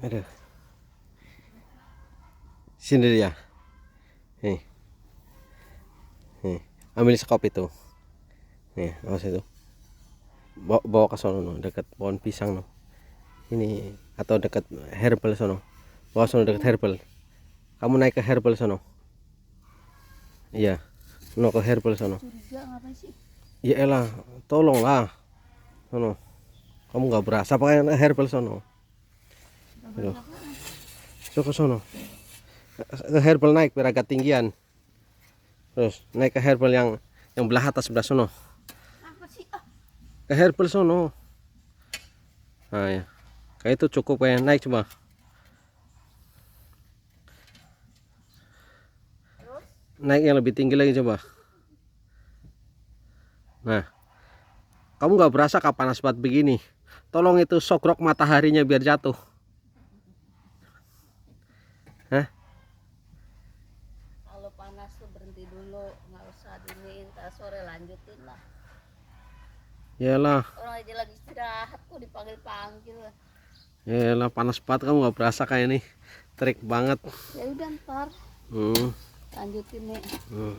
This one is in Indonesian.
Aduh. Sini dia. Nih. Nih. Ambil sekop itu. Nih, awas itu. Bawa ke sono no, dekat pohon pisang no. Ini atau dekat herbal sono. Bawa sono dekat herbal. Kamu naik ke herbal sono. Iya. No ke herbal sono. Curiga ngapain sih? Ya elah, tolonglah. Sono. Kamu nggak berasa pakai herbal sono. Aduh. So ke sono. Ke herbal naik biar agak tinggian. Terus naik ke herbal yang belah atas sebelah sono. Apa sih? Ke herbal sono. Nah ya. Kayak itu cukup ya, naik coba. Naik yang lebih tinggi lagi coba. Nah, kamu nggak berasa kah panas banget begini? Tolong itu sogrok mataharinya biar jatuh. Hah? Kalau panas tuh berhenti dulu, nggak usah diniin, ntar sore lanjutin lah. Yalah, Orang aja lagi istirahat kok dipanggil-panggil. yalah panas banget, kamu nggak berasa kayak ini. Terik banget. Ya udah ntar Hmm. lanjutin nih. Hmm.